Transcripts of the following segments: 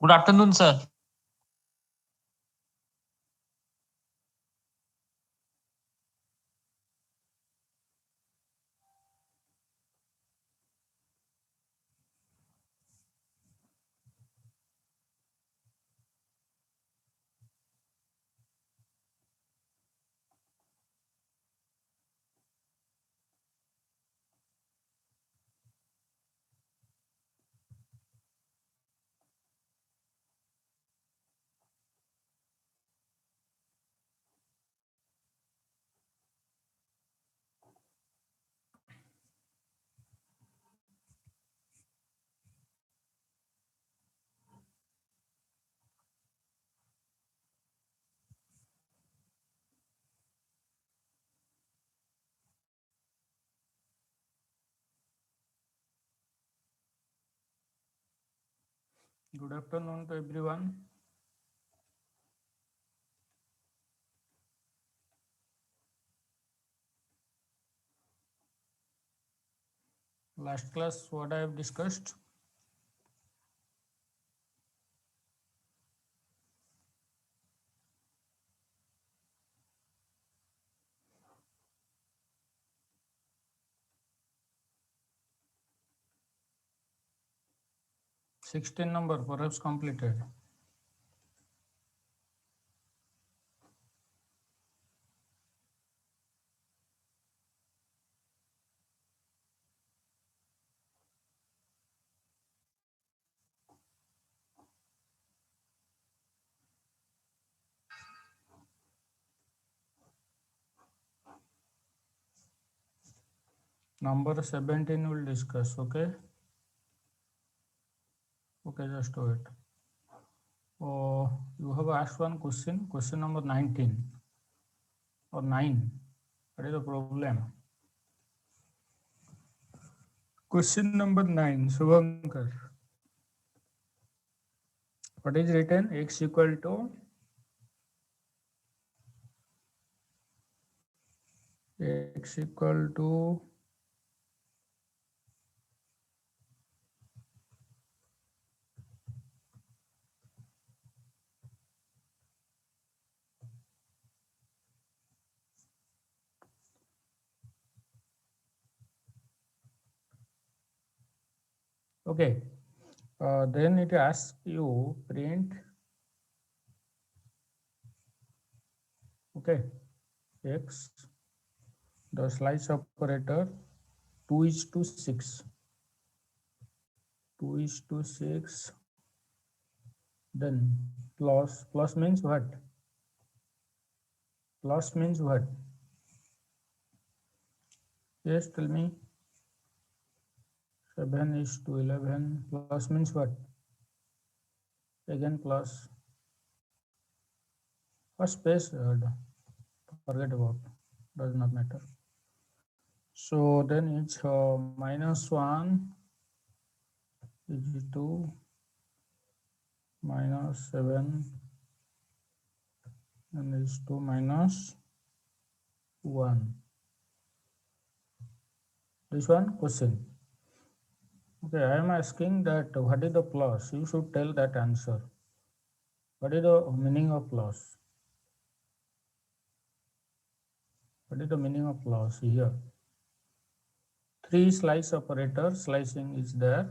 Good afternoon, sir. Good afternoon to everyone. Last class, what I have discussed? Sixteen number, perhaps completed. Number 17 will discuss. Okay. Okay, just wait. Oh, you have asked one question. Question number 19 or 9. What is the problem? Question number 9, Shubhankar. What is written? X equal to X equal to okay. Then it asks you print. Okay, X, the slice operator 2 is to 6. 2 is to 6. Then plus means what? Plus means what? Yes, tell me. 7 is to 11. Plus means what? Again plus. A space, forget about. Does not matter. So then it's -1 is to -7 and is to -1. This one question. Okay, I am asking that what is the plus? You should tell that answer. What is the meaning of plus? What is the meaning of plus here? 3 slice operator slicing is there.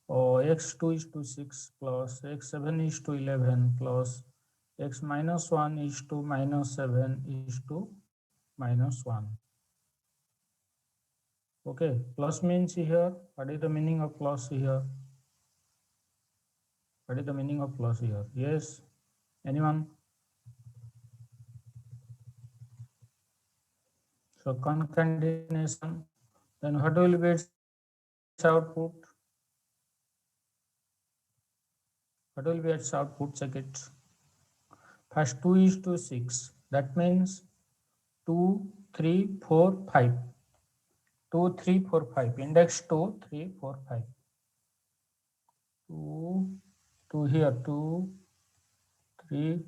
X2 is to 6 plus x7 is to 11 plus x -1 is to -7 is to -1. Okay, plus means here. What is the meaning of plus here? What is the meaning of plus here? Yes, anyone? So concatenation. Then what will be its output? What will be its output? Check it. First 2 is to 6. That means 2, 3, 4, 5. 2, 3, 4, 5. Index 2, 3, 4, 5. 2 here. 2, 3,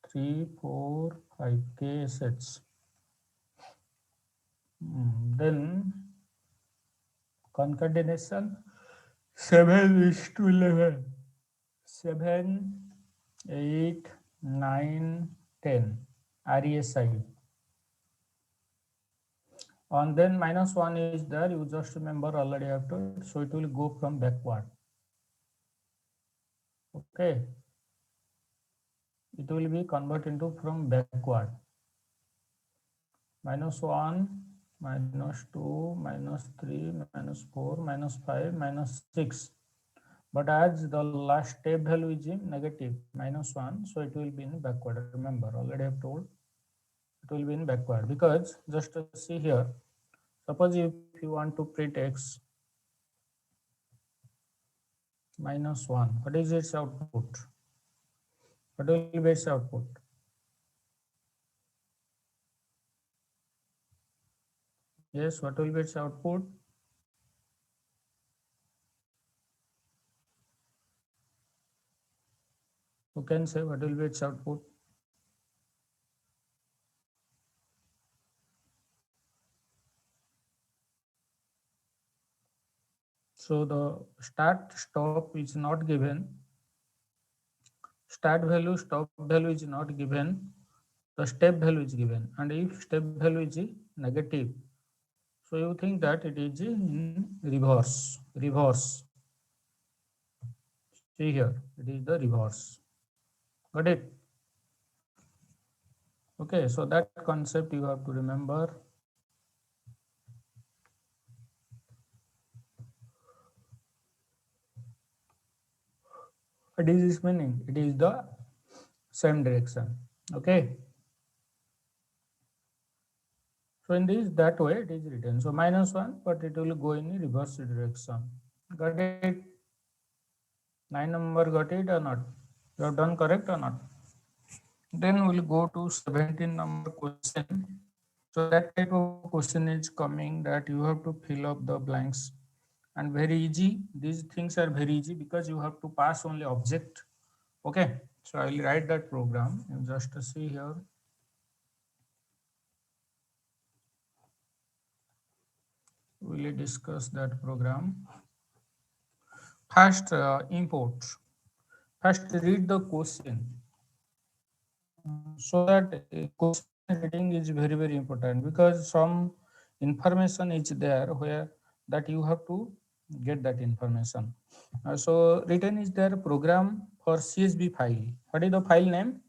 3, 4, 5. K sets. Then concatenation 7 is to 11. 7, 8, 9, 10. RESI. And then minus 1 is there. You just remember already after. So it will go from backward. Okay. It will be converted into from backward. Minus 1, minus 2, minus 3, minus 4, minus 5, minus 6. But as the last step value is in negative, minus 1, so it will be in backward. Remember, already I have told it will be in backward, because just see here, suppose if you want to print x minus 1, what is its output? What will be its output? Yes, what will be its output? Who can say what will be its output? So the start stop is not given, start value stop value is not given, the step value is given, and if step value is negative, so you think that it is in reverse. See here, it is the reverse. Got it? Okay, so that concept you have to remember. What is this meaning? It is the same direction. Okay. So in this that way it is written. So minus 1, but it will go in reverse direction. Got it? 9 number got it or not? You have done correct or not? Then we'll go to 17 number question. So that type of question is coming that you have to fill up the blanks, and very easy. These things are very easy because you have to pass only object. Okay. So I will write that program. You just see here. We will discuss that program. First, import. First, read the question. So that question reading is very, very important, because some information is there where that you have to get that information. So written is there program for CSV file. What is the file name?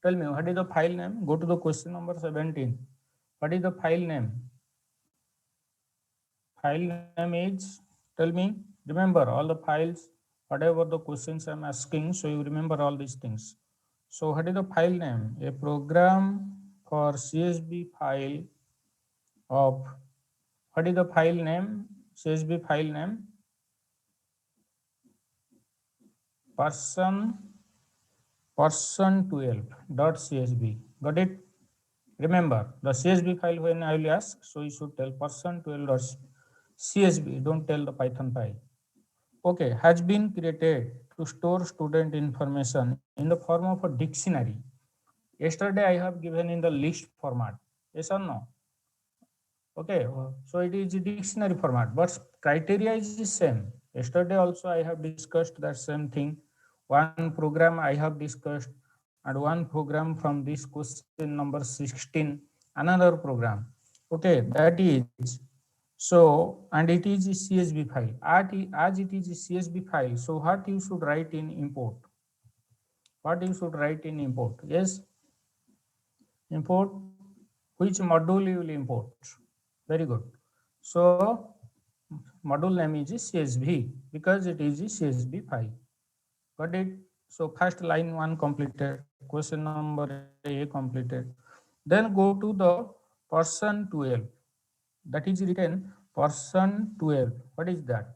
Tell me, what is the file name? Go to the question number 17. What is the file name? File name is, tell me, remember all the files, whatever the questions I'm asking, so you remember all these things. So what is the file name? A program for CSV file of, what is the file name? CSV file name? person12.csv. Got it? Remember the CSV file, when I will ask, so you should tell person12.csv. Don't tell the Python file. Okay, has been created to store student information in the form of a dictionary. Yesterday I have given in the list format. Yes or no? Okay, so it is a dictionary format, but criteria is the same. Yesterday also I have discussed that same thing. One program I have discussed, and one program from this question number 16, another program. Okay, that is, so, and it is a CSV file. As it is a CSV file, so what you should write in import? What you should write in import? Yes, import. Which module you will import? Very good. So module name is CSV, because it is a CSV file. Got it? So first line 1 completed, question number A completed. Then go to the person12. That is written person12. What is that?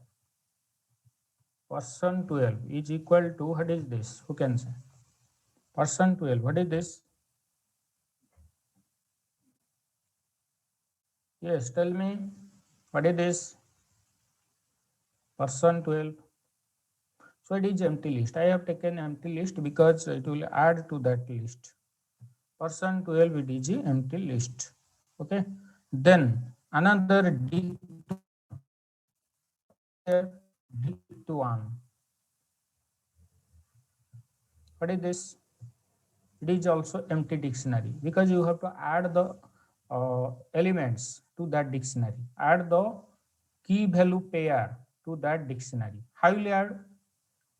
Person12 is equal to, what is this? Who can say? Person12, what is this? Yes, tell me, what is this? Person12. So it is empty list. I have taken empty list because it will add to that list. Person12, it is empty list. Okay. Then another D dict1. What is this? It is also empty dictionary because you have to add the elements to that dictionary, add the key value pair to that dictionary. How will you add?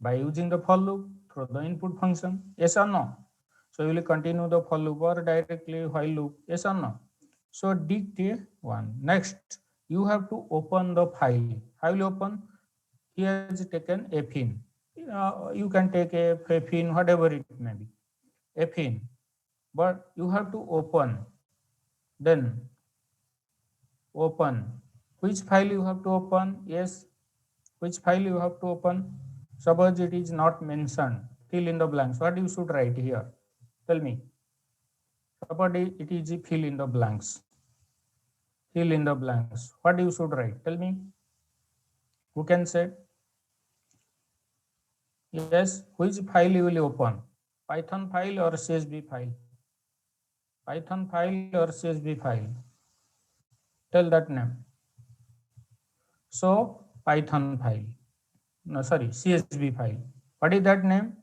By using the for loop through the input function. Yes or no? So you will continue the for loop or directly while loop. Yes or no? So dict1. Next, you have to open the file. How will you open? He has taken Affine. You can take a Affine, whatever it may be. Affine. But you have to open. Then open. Which file you have to open? Yes. Which file you have to open? Suppose it is not mentioned. Fill in the blanks. What you should write here? Tell me. Suppose it is fill in the blanks. Fill in the blanks. What you should write? Tell me. Who can say? Yes. Which file you will open? Python file or CSV file? Python file or CSV file? Tell that name. So Python file. No, sorry, CSV file. What is that name?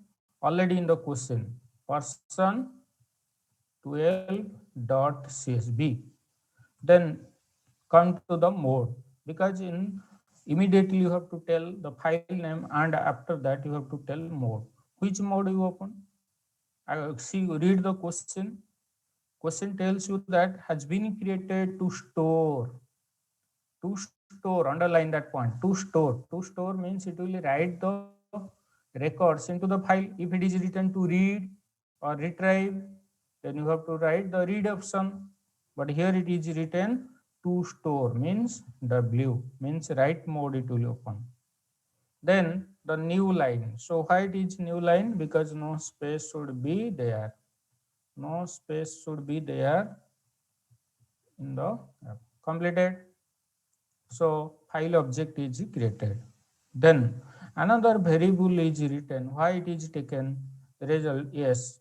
Already in the question. Person 12.csv. Then come to the mode, because in immediately you have to tell the file name and after that you have to tell mode. Which mode you open? See, read the question. Question tells you that has been created to store. To store, underline that point. To store. To store means it will write the records into the file. If it is written to read or retrieve, then you have to write the read option. But here it is written to store means W means write mode it will open. Then the new line. So why it is new line? Because no space should be there. No space should be there in the app. Completed. So file object is created. Then another variable is written. Why it is taken? Result, yes.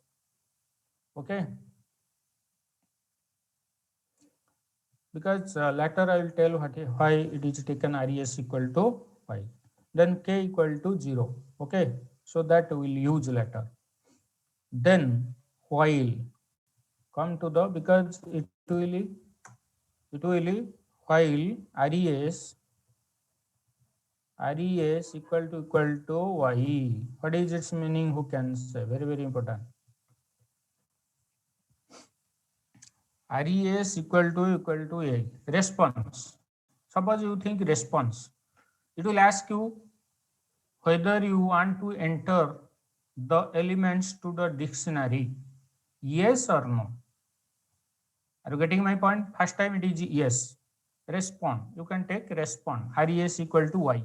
Okay. Because later I will tell why it is taken res equal to y. Then k equal to 0. Okay. So that we will use later. Then while come to the, because it will while res equal to y. What is its meaning? Who can say? Very, very important. res equal to a response. Suppose you think response. It will ask you whether you want to enter the elements to the dictionary. Yes or no? Are you getting my point? First time it is yes. Respond. You can take respond. res equal to y.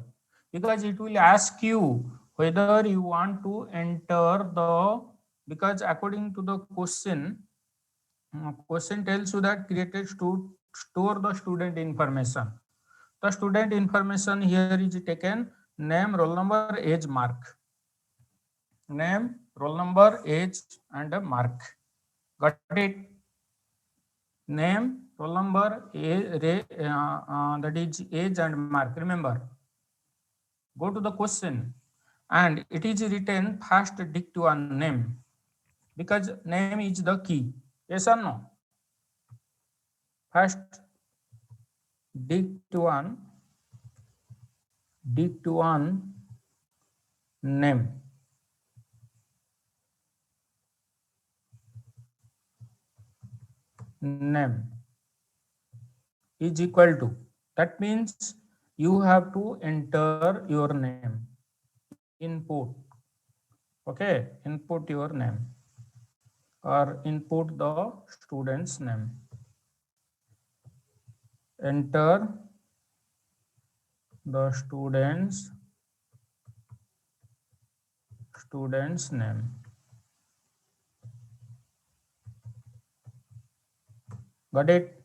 Because it will ask you whether you want to enter the, because according to the question tells you that created to store the student information. The student information here is taken name, roll number, age, mark. Name, roll number, age and a mark. Got it? Name, roll number, that is age and mark. Remember, go to the question and it is written first dict1 name, because name is the key. Yes or no? First dict1 name. Name is equal to, that means you have to enter your name, input. Okay, input your name or input the student's name. Enter the student's name. Got it?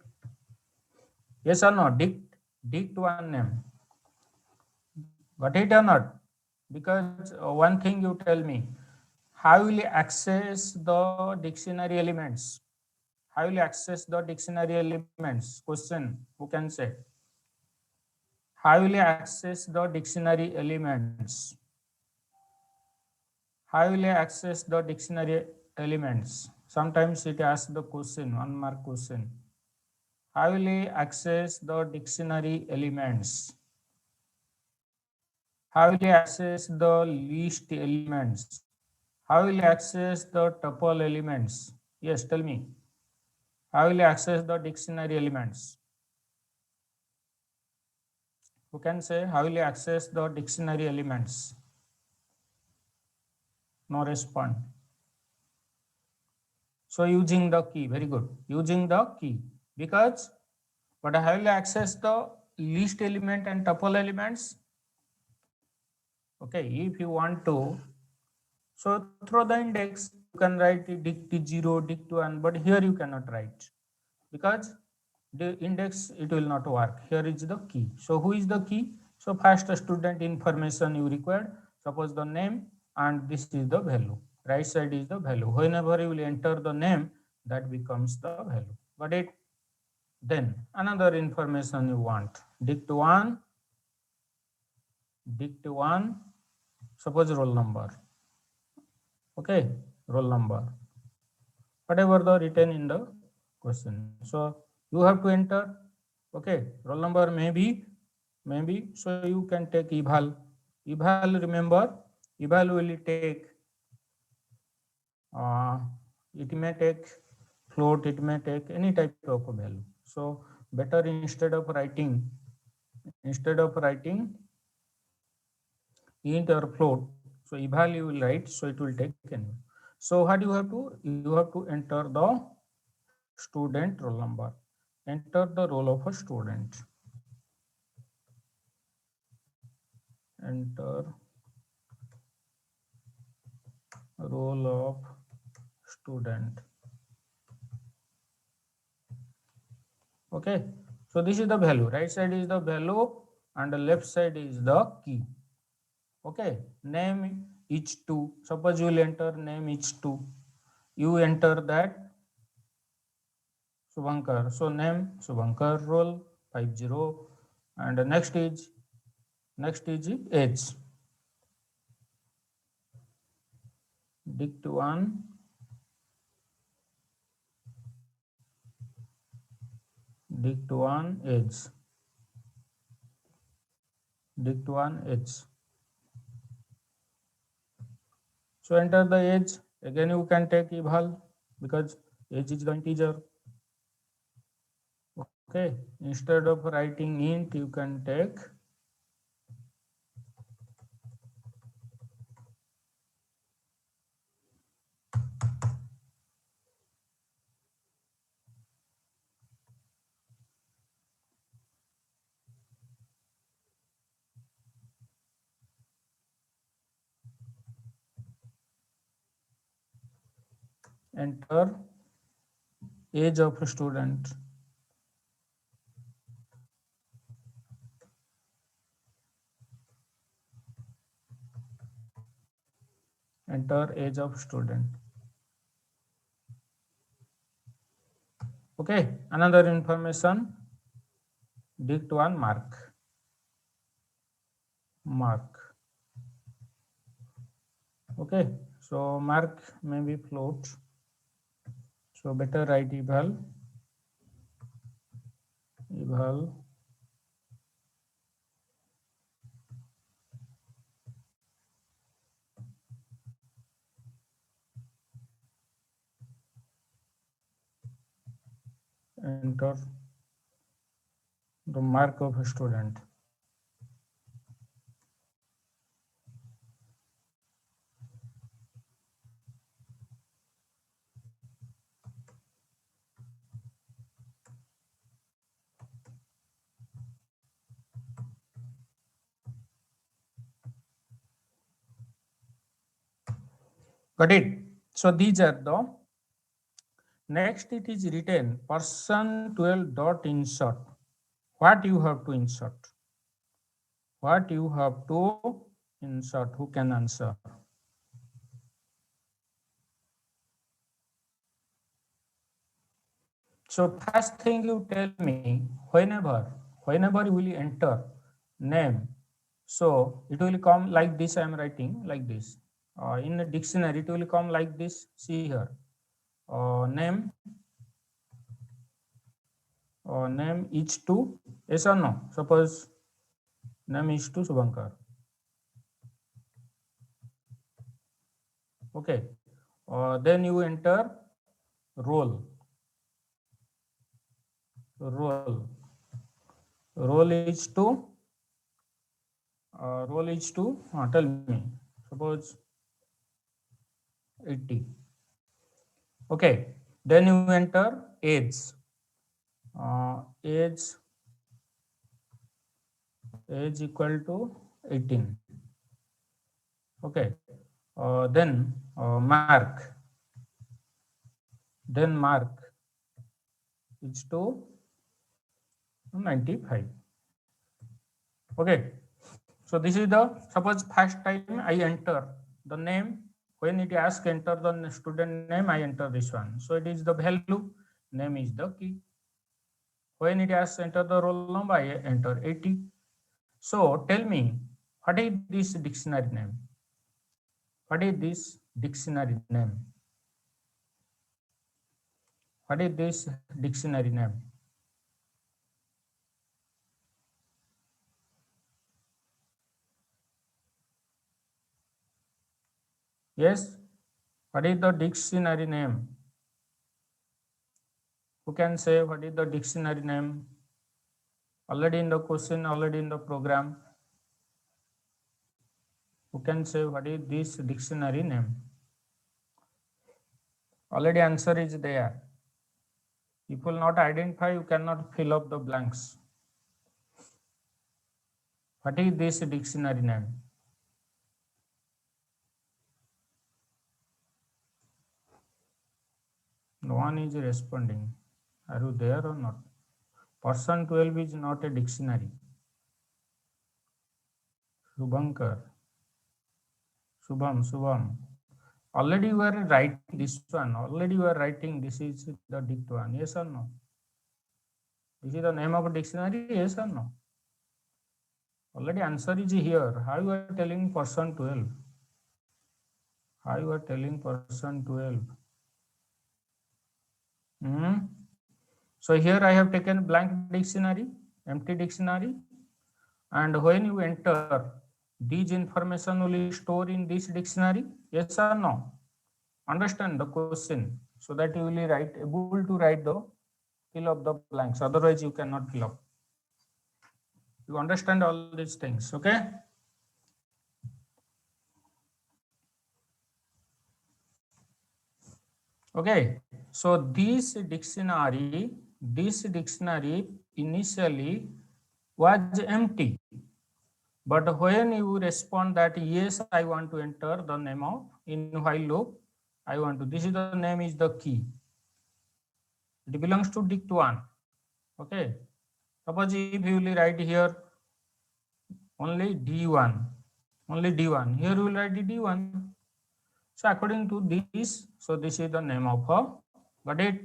Yes or no? Dict1 name. Got it or not? Because one thing you tell me, how will you access the dictionary elements? How will you access the dictionary elements? Question, who can say? How will you access the dictionary elements? How will you access the dictionary elements? Sometimes it asks the question, 1 mark question. How will you access the dictionary elements? How will you access the list elements? How will you access the tuple elements? Yes, tell me. How will you access the dictionary elements? Who can say how will you access the dictionary elements? No respond. So using the key, very good. Using the key, because but how will you access the list element and tuple elements? Okay, if you want to, so through the index you can write dict0, dict1, but here you cannot write because the index it will not work. Here is the key. So who is the key? So first student information you required. Suppose the name and this is the value. Right side is the value. Whenever you will enter the name, that becomes the value. Got it? Then another information you want. Dict1, dict1. Suppose roll number. Okay, roll number. Whatever the written in the question. So you have to enter. Okay, roll number maybe. So you can take eval. Eval, remember, eval will take. It may take float. It may take any type of value. So better instead of writing int or float. So eval you will write. So it will take any. So what you have to? You have to enter the student roll number. Enter the roll of a student. Enter roll of student. Okay, so this is the value. Right side is the value and the left side is the key. Okay, name each two. Suppose you will enter name each two. You enter that Subhankar. So name Subhankar roll 50 and the next is age. Dict1, dict1 age, dict1 age. So enter the age. Again you can take eval because age is the integer. Okay, instead of writing int you can take enter age of a student. Enter age of student. Okay, another information, dict1 mark. Okay, so mark may be float. So better write eval enter the mark of a student. Got it? So these are the next. It is written person 12 dot insert. What you have to insert? What you have to insert? Who can answer? So first thing you tell me, whenever you will enter name. So it will come like this. I am writing like this. In a dictionary, it will come like this. See here. Name. Name is to. Yes or no? Suppose name is to Subhankar. Okay. Then you enter role. Role. Role is to. Role is to. Tell me. Suppose 80. Okay. Then you enter age. Age equal to 18. Okay. Then mark. Then mark is to 95. Okay. So this is the, suppose first time I enter the name. When it asks enter the student name, I enter this one. So it is the value. Name is the key. When it asks enter the roll number, I enter 80. So tell me, what is this dictionary name? What is this dictionary name? What is this dictionary name? Yes. What is the dictionary name? Who can say what is the dictionary name? Already in the question, already in the program. Who can say what is this dictionary name? Already answer is there. If you will not identify, you cannot fill up the blanks. What is this dictionary name? No one is responding. Are you there or not? Person 12 is not a dictionary. Shubhankar. Shubham. Already you are writing this one. Already you are writing this is the dict one. Yes or no? This is the name of a dictionary. Yes or no? Already answer is here. How you are telling person 12? How you are telling person 12? So here I have taken blank dictionary, empty dictionary, and when you enter, these information will store in this dictionary. Yes or no? Understand the question so that you will be able to write the fill up the blanks. Otherwise, you cannot fill up. You understand all these things, okay? Okay. So this dictionary initially was empty. But when you respond that yes, I want to enter the name of in while loop, I want to. This is the name is the key. It belongs to dict one. Okay. Suppose if you will write here only D1, only D1. Here you will write D1. So according to this, so this is the name of a. Got it?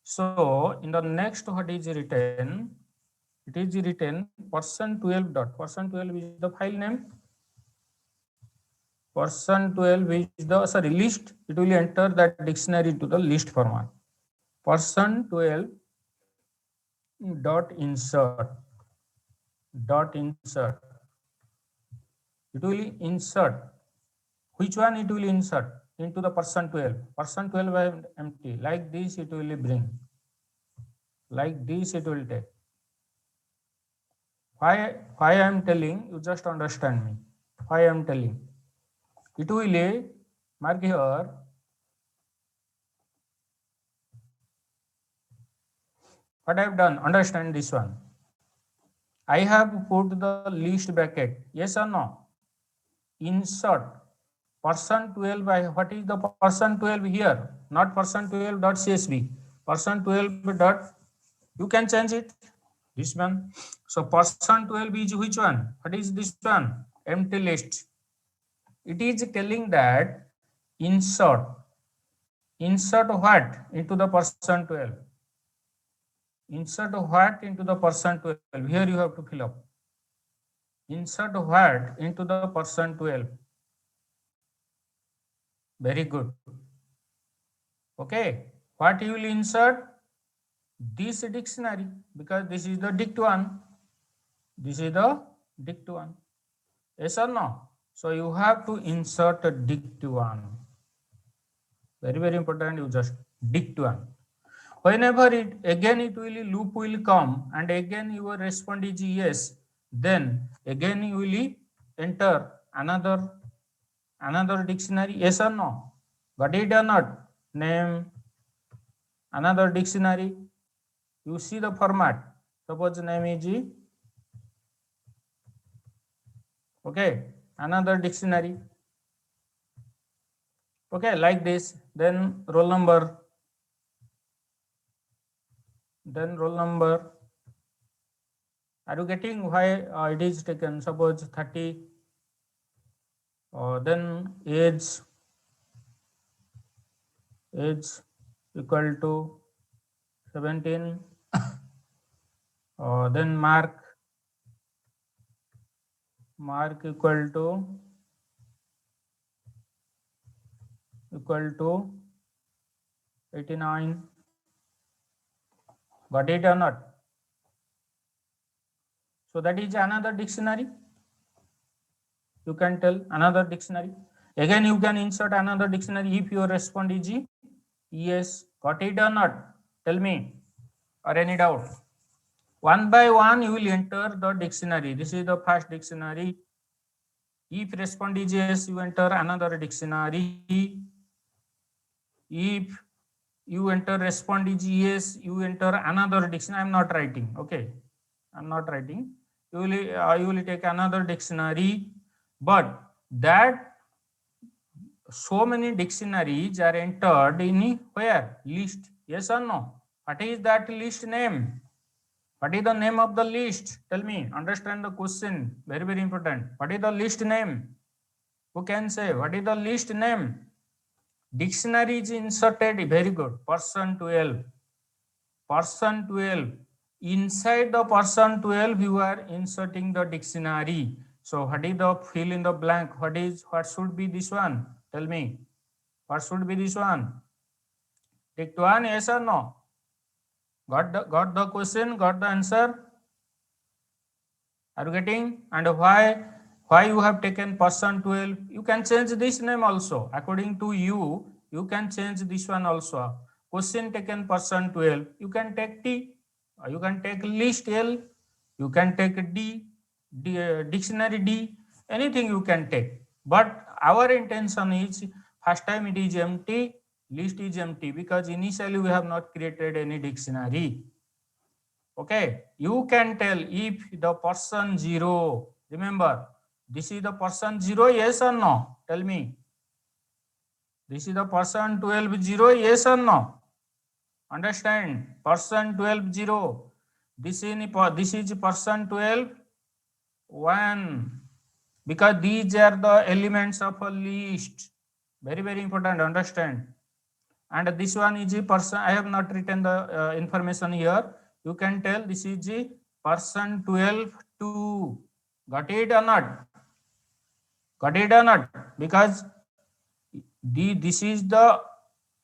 So in the next what is written? It is written person 12 dot. Person 12 is the file name. Person 12 is the list. It will enter that dictionary to the list format. Person 12 dot insert. It will insert. Which one it will insert into the person 12? Person 12 is empty. Like this it will bring. Like this it will take. Why I am telling? You just understand me. Why I am telling? It will mark here. What I have done? Understand this one. I have put the list bracket. Yes or no? Insert person 12 by what is the person 12 here? Not person 12 dot CSV. Person 12 dot. You can change it. This one. So person 12 is which one? What is this one? Empty list. It is telling that insert what into the person 12? Insert what into the person 12? Here you have to fill up. insert what into the person 12? Very good. Okay, what you will insert? This dictionary, because this is the dict one. This is the dict one. Yes or no? So you have to insert a dict one. Very, very important. You just dict one. Whenever it will loop will come and again your response is yes, then again you will enter another dictionary. Yes or no? Got it or not? Name another dictionary. You see the format. Suppose name is okay, another dictionary. Okay, like this. Then roll number. Then roll number. Are you getting why it is taken? Suppose 30. Then age equal to 17. Then mark equal to 89. Got it or not? So that is another dictionary. You can tell another dictionary. Again you can insert another dictionary if your response is yes. Got it or not? Tell me, or any doubt? One by one you will enter the dictionary. This is the first dictionary. If response is yes, you enter another dictionary. If you enter response is yes, you enter another dictionary. I'm not writing. Okay, I'm not writing. You will take another dictionary, but that so many dictionaries are entered in where? List. Yes or no? What is that list name? What is the name of the list? Tell me. Understand the question. Very, very important. What is the list name? Who can say? What is the list name? Dictionary is inserted. Very good. Person 12. Person 12. Inside the person 12, you are inserting the dictionary. So what is the fill in the blank? What should be this one? Tell me. What should be this one? Tick one, yes or no? Got the question? Got the answer? Are you getting? And why you have taken person 12? You can change this name also. According to you, you can change this one also. Question taken person 12. You can take T. You can take list L. You can take dictionary D. Anything you can take. But our intention is first time it is empty, list is empty, because initially we have not created any dictionary. Okay, you can tell if the person 0, remember, this is the person 0, yes or no? Tell me. This is the person 12, 0, yes or no? Understand? Person 12, 0. This is person 12, 1. Because these are the elements of a list. Very, very important, understand. And this one is a person. I have not written the information here. You can tell this is the person 12 2. Got it or not? Got it or not? Because this is the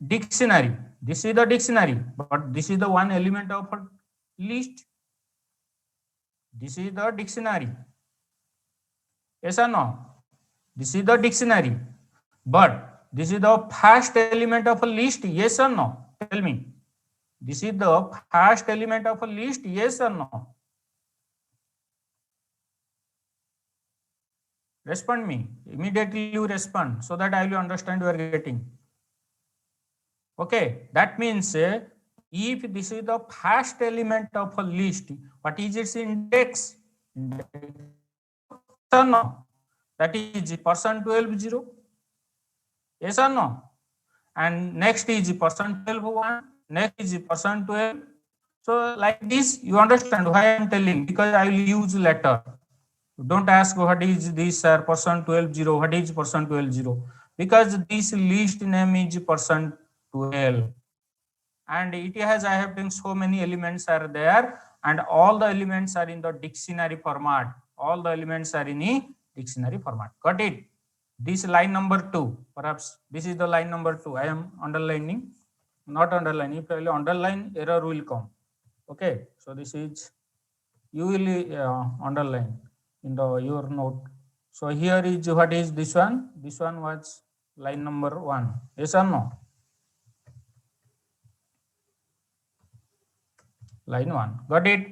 dictionary. This is the dictionary, but this is the one element of a list. This is the dictionary. Yes or no? This is the dictionary, but this is the first element of a list. Yes or no? Tell me. This is the first element of a list. Yes or no? Respond me. Immediately you respond so that I will understand you are getting. Okay. That means if this is the first element of a list, what is its index? Yes or no? That is person 12 0. Yes or no? And next is person 12 1. Next is person 12. So like this, you understand why I am telling, because I will use letter. Don't ask what is this person 12 0. What is person 12 0? Because this list name is person 12. And it has, I have taken so many elements are there, and all the elements are in the dictionary format. all the elements are in a dictionary format. Got it? This line number 2, perhaps this is the line number 2. I am underlining, not underlining. If I will underline, error will come. Okay, so this is, you will underline in the your note. So here is, what is this one? This one was line number 1. Yes or no? Line 1. Got it?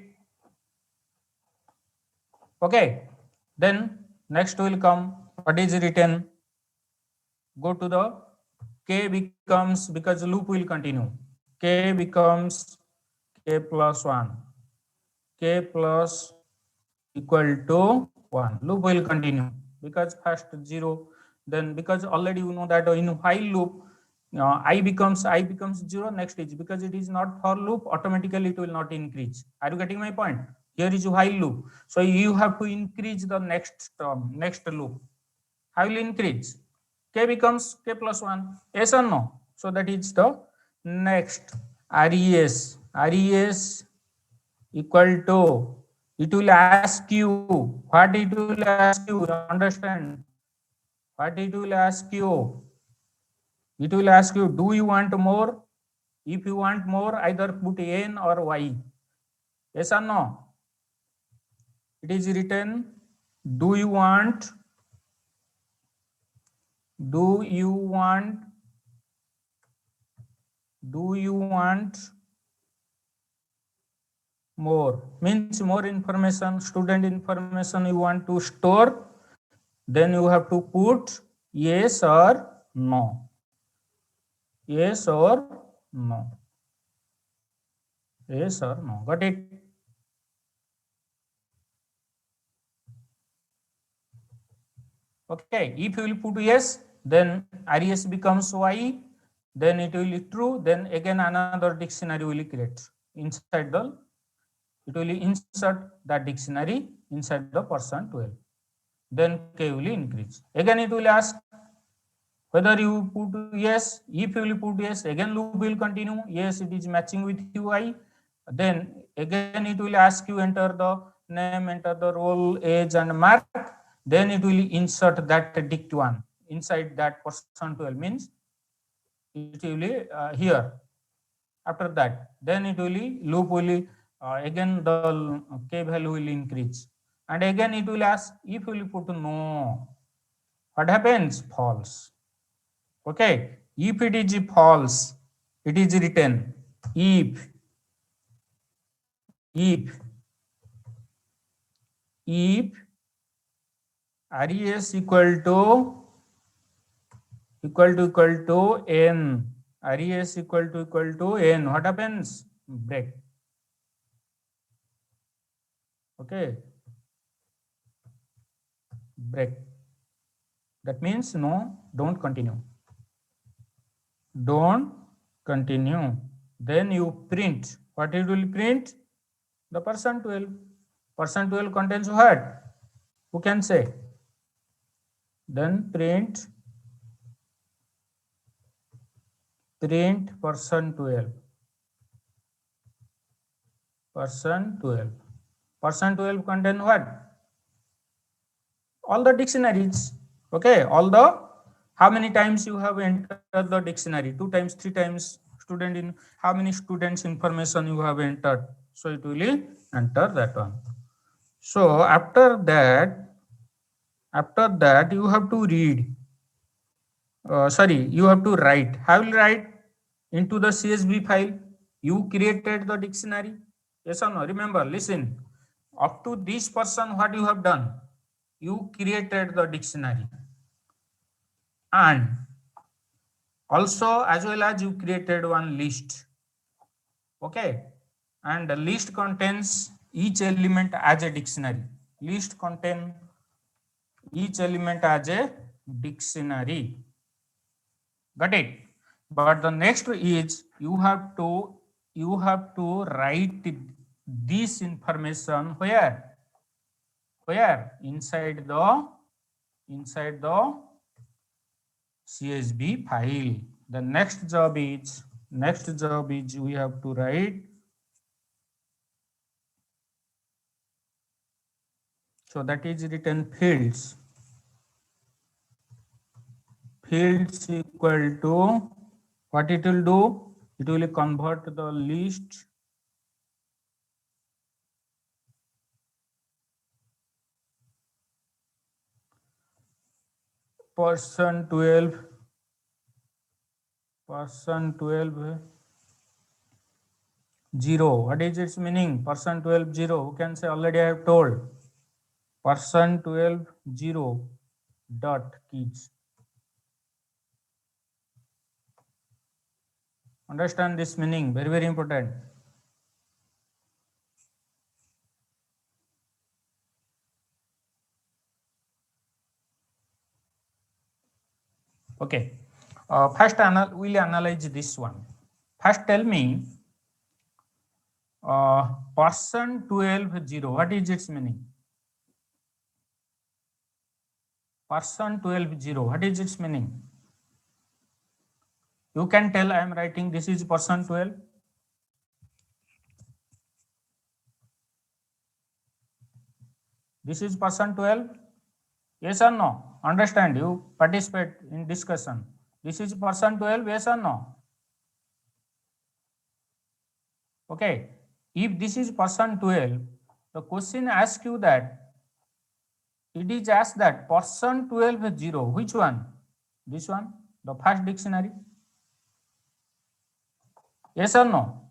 Okay. Then next will come, what is written? Go to the k becomes, because loop will continue. K becomes k plus 1. K plus equal to 1. Loop will continue because first 0. Then because already you know that in while loop, I becomes 0. Next is, because it is not for loop, automatically it will not increase. Are you getting my point? Here is while loop, so you have to increase the next term, next loop. How will increase? K becomes k plus 1. Yes or no? So that is the next res. Res equal to, it will ask you, what it will ask you, understand? What it will ask you? It will ask you, do you want more? If you want more, either put n or y. Yes or no? It is written, do you want, do you want more? Means more information, student information you want to store, then you have to put yes or no. Yes or no. Yes or no. Got it? Okay. If you will put yes, then res becomes y, then it will be true, then again another dictionary will create inside the, it will insert that dictionary inside the %12. Then k will increase. Again it will ask whether you put yes. If you will put yes, again loop will continue. Yes, it is matching with ui. Then again it will ask you, enter the name, enter the role, age and mark. Then it will insert that dict one inside that %12, means it will be here. After that, then it will loop will again the k value will increase, and again it will ask, if you will put no, what happens? False. Okay, if it is false, it is written, if res equal to n, res equal to n, what happens? Break. Okay, break. That means no, don't continue. Don't continue. Then you print. What it will print? The %12. %12 contains what? Who can say? Then print %12. %12 contain what? All the dictionaries. Okay, all the, how many times you have entered the dictionary? 2 times, 3 times. Student, in how many students information you have entered? So it will enter that one. So after that you have to read. You have to write. How will write? Into the CSV file. You created the dictionary. Yes or no? Remember, listen. Up to this person, what you have done? You created the dictionary. And also, as well as you created one list. Okay. And the list contains each element as a dictionary. List contain each element as a dictionary. Got it? But the next is, you have to write this information where? Inside the CSV file. The next job is we have to write So that is written fields. Fields equal to, what it will do? It will convert the list person 12 0. What is its meaning? Person 12 0. Who can say? Already I have told. Person 12 0 dot keys. Understand this meaning, very, very important. Okay. First, we'll analyze this one. First, tell me, person 12 0. What is its meaning? Person 12 0. What is its meaning? You can tell I am writing this is person 12. This is person 12. Yes or no? Understand, you participate in discussion. This is person 12, yes or no? Okay. If this is person 12, the question asks you that, it is asked that person 12 0, which one? This one, the first dictionary. Yes or no?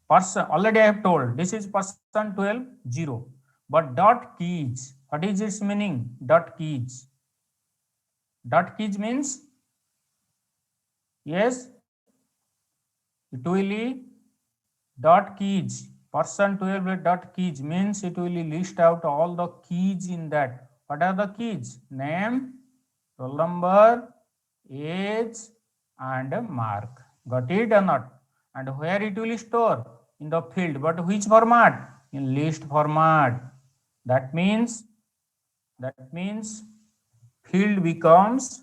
Person, already I have told, this is person 12 0. But dot keys, what is its meaning? Dot keys. Dot keys means, yes, it will dot keys. Person 12 dot keys means it will list out all the keys in that. What are the keys? Name, roll number, age, and mark. Got it or not? And where it will store? In the field. But which format? In list format. That means fields becomes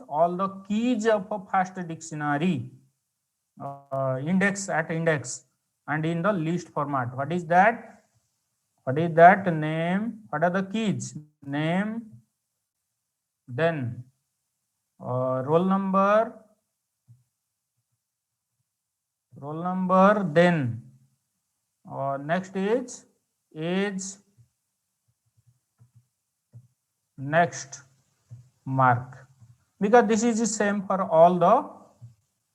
all the keys of a first dictionary. Index at index and in the list format. What is that? Name. What are the keys? Name, then roll number, then next is age, next mark, because this is the same for all the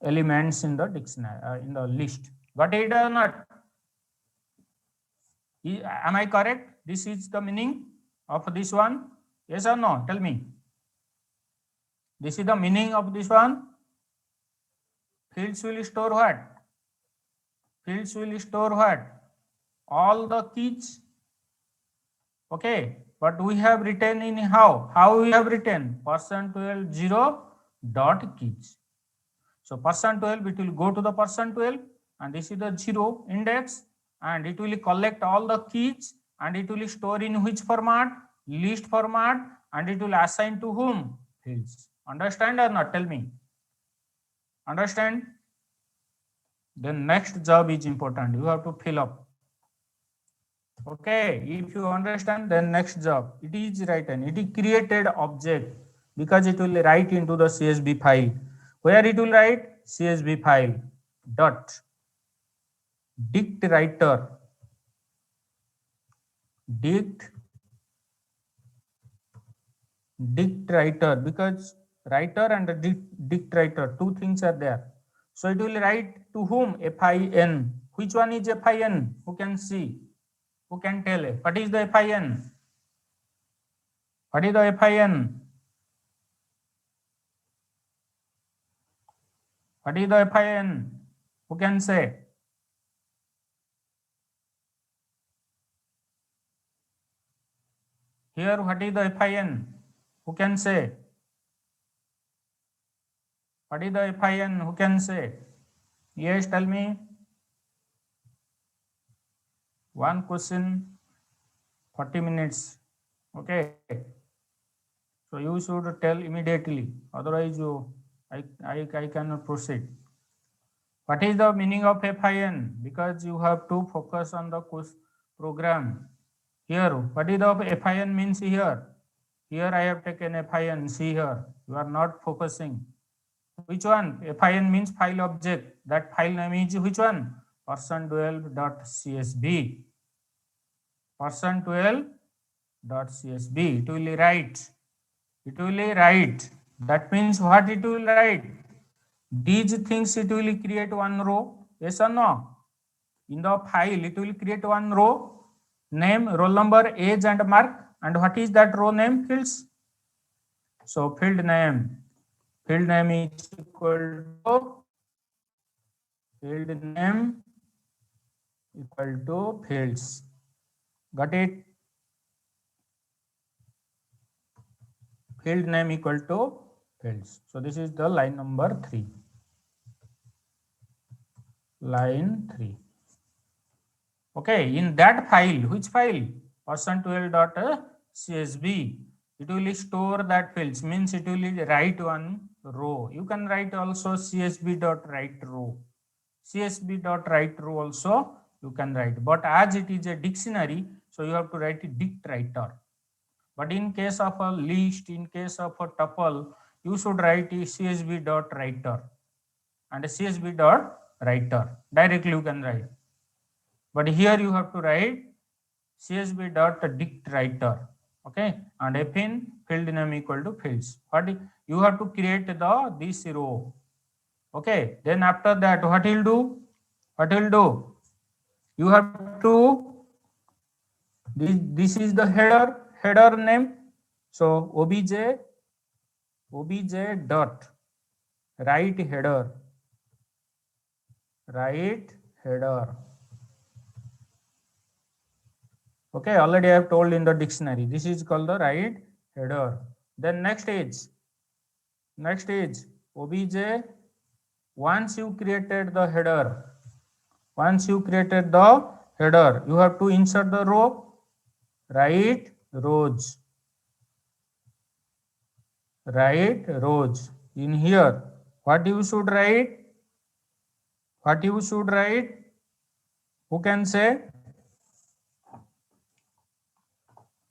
elements in the dictionary, in the list. Got it or not? Am I correct? This is the meaning of this one. Yes or no? Tell me. This is the meaning of this one. Fields will store what? Fields will store what? All the keys. Okay. But we have written in how? How we have written? Person 12 0 dot keys. So person 12, it will go to the person 12 and this is the 0 index and it will collect all the keys and it will store in which format? List format, and it will assign to whom? Fields. Understand or not? Tell me. Understand? Then next job is important. You have to fill up. Okay. If you understand, then next job. It is written. It is created object because it will write into the CSV file. Where it will write? CSV file dot dict writer because writer and dict writer, two things are there. So it will write to whom? FIN. Which one is FIN? Who can see? Who can tell? What is the FIN? What is the FIN? What is the FIN? Who can say? Here, what is the FIN? Who can say? What is the FIN? Who can say? Yes, tell me. One question, 40 minutes. Okay. So you should tell immediately. Otherwise, I cannot proceed. What is the meaning of FIN? Because you have to focus on the program. Here, what is the FIN means here? Here I have taken FIN, see here, you are not focusing. Which one? FIN means file object. That file name is which one? person12.csv. person12.csv. It will write. It will write. That means what it will write? These things it will create one row. Yes or no? In the file, it will create one row. Name, roll number, age, and mark. And what is that row name? Fields. So field name is equal to fields. Got it? Field name equal to fields. So this is the line number 3. Line 3. Okay, in that file, which file? person12.csv. It will store that fields, means it will write one row. You can write also csv.write row. csv.write row also you can write. But as it is a dictionary, so you have to write a dict writer. But in case of a list, in case of a tuple, you should write a csv.writer and a csv.writer. Directly you can write. But here you have to write csv.dict writer. Okay, and fin field name equal to fields. What you have to create this row. Okay, then after that, what will do? You have to, this is the header name. So obj dot write header. Okay, already I have told in the dictionary. This is called the write header. Then next is obj. Once you created the header, you have to insert the row. Write rows. In here, what you should write? Who can say?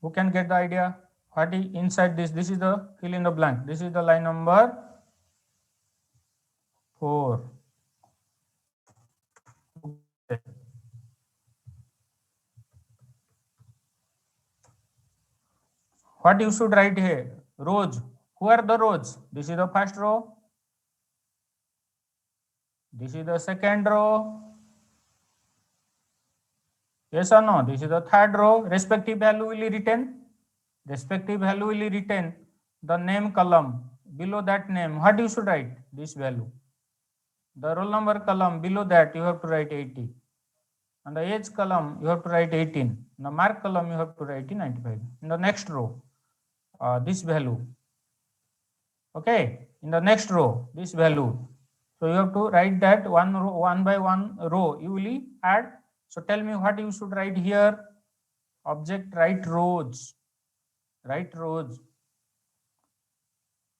Who can get the idea? What is inside this? This is the fill in the blank. This is the line number 4. What you should write here? Rows. Who are the rows? This is the first row. This is the second row. Yes or no? This is the third row. Respective value will written. The name column. Below that name, what you should write? This value. The roll number column, below that you have to write 80. And the age column, you have to write 18. The mark column, you have to write 95. In the next row, this value. Okay, in the next row, this value. So you have to write that one by one row. You will add. So tell me what you should write here. Object write rows.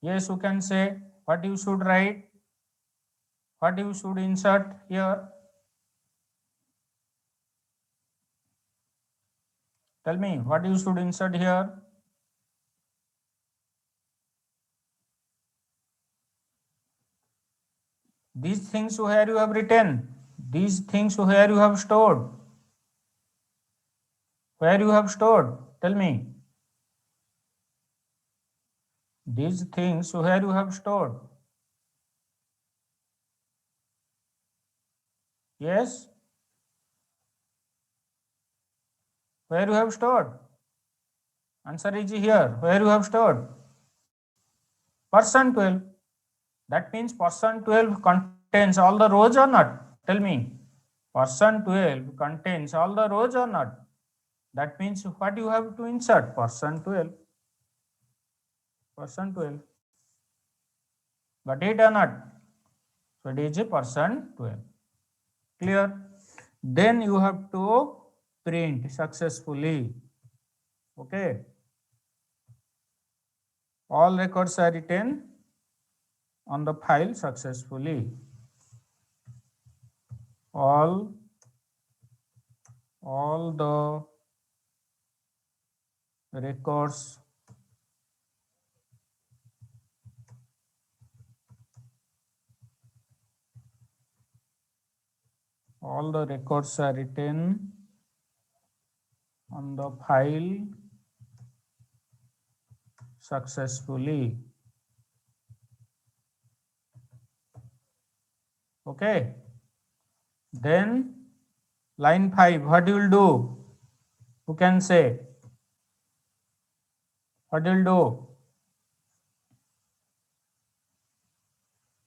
Yes, you can say what you should write. What you should insert here. Tell me what you should insert here. These things where you have written. These things where you have stored. Where you have stored. Tell me. These things where you have stored. Yes. Where you have stored? Answer is here. Where you have stored? person12. That means person12 contains all the rows or not? Tell me. person12 contains all the rows or not? That means what you have to insert? person12. Got it or not? So it is a person12. Clear? Then you have to print successfully. Okay. All records are written on the file successfully. All all the records are written on the file successfully. Okay, then line 5, what you will do? Who can say? What you will do?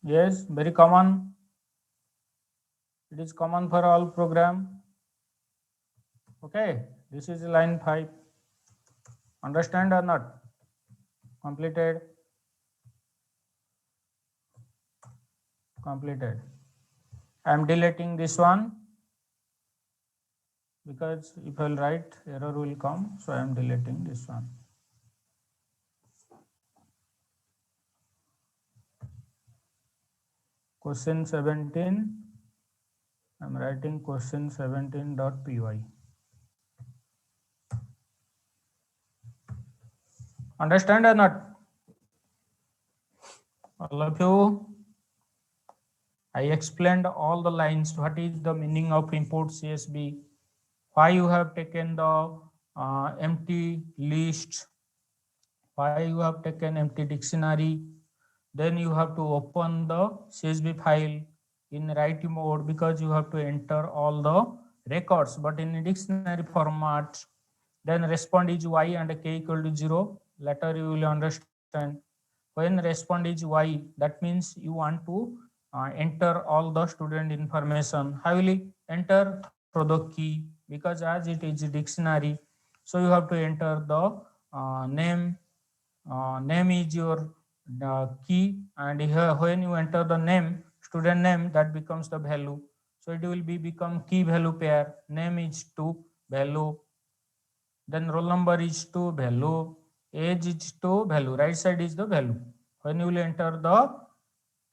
Yes, very common. It is common for all program. Okay, this is line 5. Understand or not? Completed. Completed. I am deleting this one because if I will write, error will come. So I am deleting this one. Question 17. I am writing question 17.py. Understand or not? All of you, I explained all the lines. What is the meaning of import CSV? Why you have taken the empty list? Why you have taken empty dictionary? Then you have to open the CSV file in write mode because you have to enter all the records, but in dictionary format. Then respond is y and k equal to 0. Later you will understand. When respond is y, that means you want to enter all the student information. How will you enter? Through the key, because as it is a dictionary, so you have to enter the name. Name is your key, and here when you enter the name, student name, that becomes the value. So it will be become key value pair. Name is 2 value, then roll number is 2 value, age is 2 value, right side is the value. When you will enter the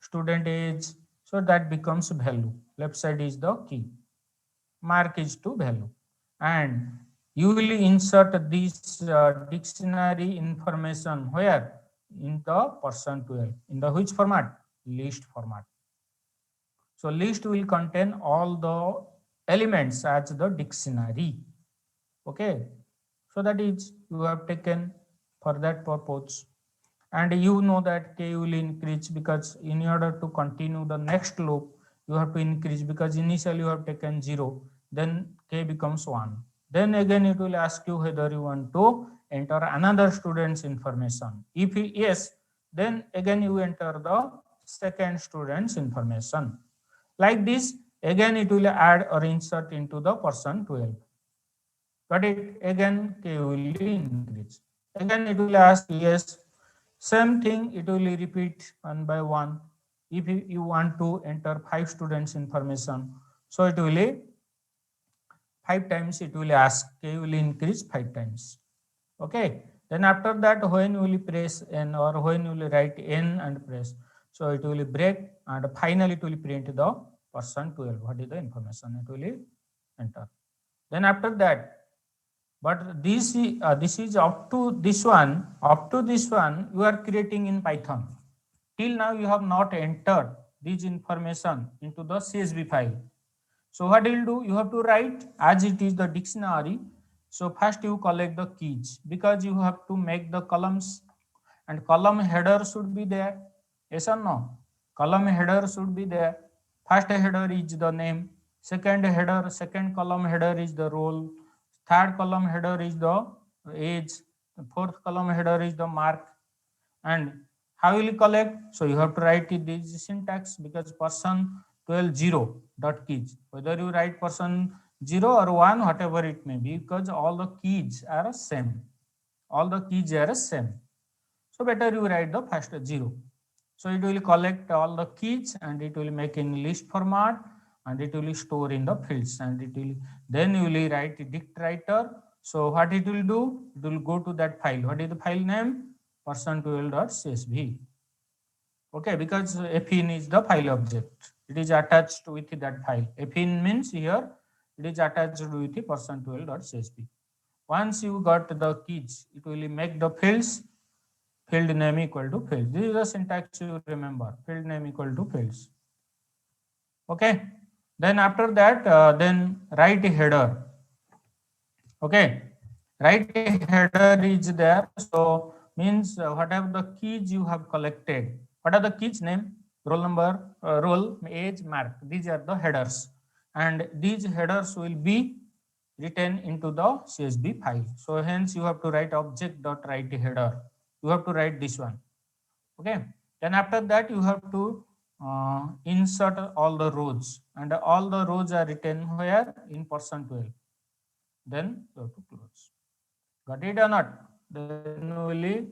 student age, so that becomes value, left side is the key, mark is 2 value, and you will insert this dictionary information where? In the %12. In the which format? List format. So list will contain all the elements as the dictionary. Okay, so that is you have taken for that purpose, and you know that k will increase because in order to continue the next loop you have to increase, because initially you have taken 0, then k becomes 1, then again it will ask you whether you want to enter another student's information. If yes, then again you enter the second student's information. Like this, again it will add or insert into the %12, but it again k will increase. Again it will ask yes, same thing, it will repeat one by one. If you want to enter 5 students information, so it will 5 times it will ask, k will increase 5 times. Okay, then after that when you will press n or when you will write n and press, so it will break and finally it will print the %12. What is the information? It will enter. Then after that, but this is up to this one. Up to this one, you are creating in Python. Till now, you have not entered this information into the CSV file. So what you will do? You have to write as it is the dictionary. So first you collect the keys, because you have to make the columns, and column header should be there. Yes or no? Column header should be there. First header is the name. Second column header is the role. Third column header is the age. The fourth column header is the mark. And how will you collect? So you have to write it this syntax, because %12 0 dot keys. Whether you write %0 or 1, whatever it may be, because all the keys are same. All the keys are same. So better you write the first 0. So it will collect all the keys and it will make in list format, and it will store in the fields, and it will then you will write dict writer. So what it will do? It will go to that file. What is the file name? %12.csv. Okay, because fin is the file object. It is attached with that file. Fin means here it is attached with the %12.csv. Once you got the keys, it will make the fields, field name equal to fields. This is the syntax you remember, field name equal to fields. Okay. Then after that, then write header. Okay. Write header is there. So means whatever the keys you have collected, what are the keys? Name, roll number, roll, age, mark. These are the headers, and these headers will be written into the CSV file. So hence you have to write object.write header. You have to write this one. Okay. Then after that you have to insert all the rows, and all the rows are written where? In %12. Then you have to close. Got it or not? Then we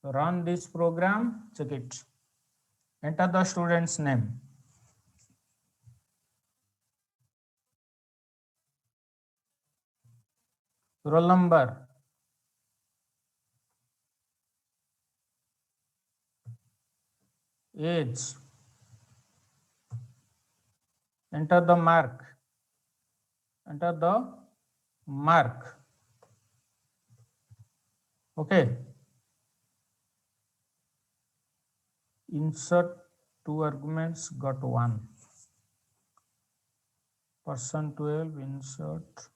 run this program, check it. Enter the student's name. Roll number. Age. Enter the mark. Enter the mark. Okay. Insert two arguments, got one. %12 insert.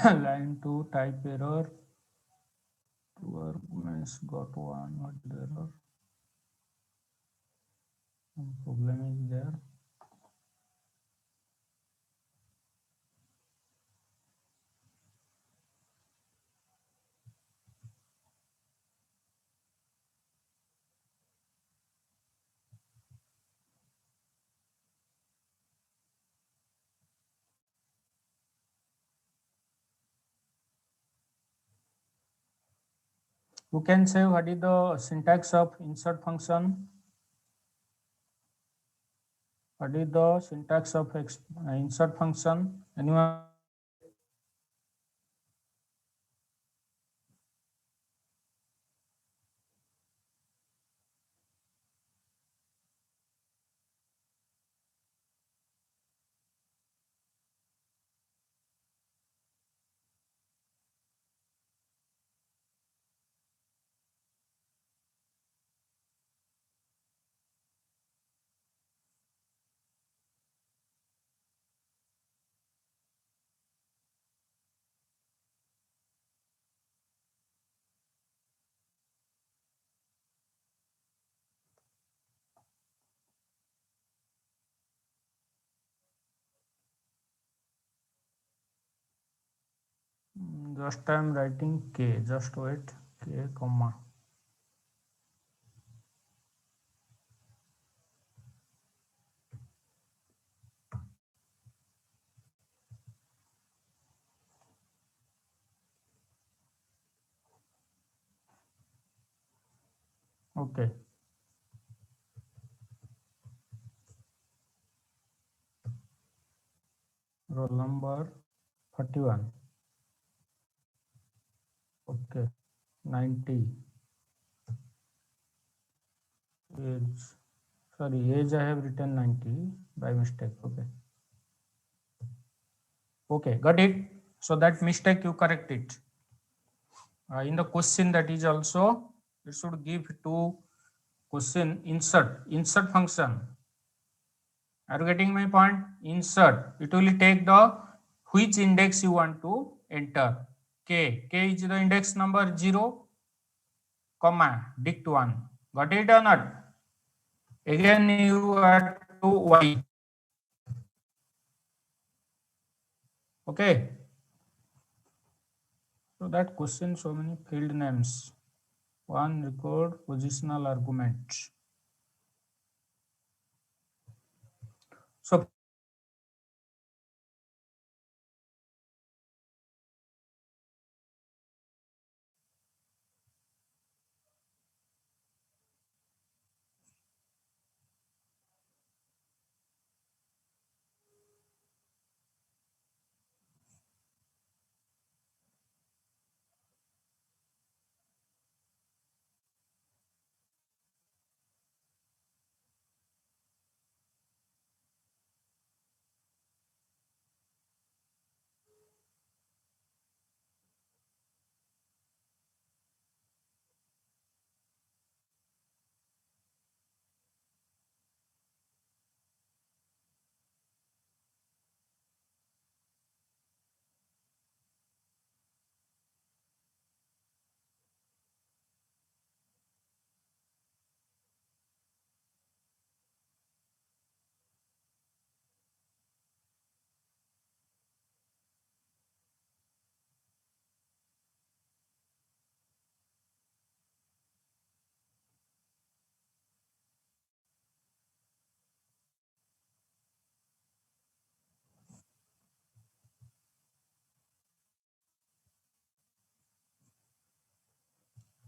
Line 2, type error. Two arguments, got one. What is the error? Some problem is there. You can say what is the syntax of insert function? What is the syntax of insert function? Anyone? Just I am writing K. Just wait. K comma. Okay. roll number 41. Okay, 90. Age, sorry, age I have written 90 by mistake. Okay. Okay, got it. So that mistake you correct it. In the question that is also, it should give to question insert function. Are you getting my point? Insert. It will take the which index you want to enter. K is the index number 0, comma, dict 1. Got it or not? Again you add to Y. Okay. So that question, so many field names. One record positional argument. So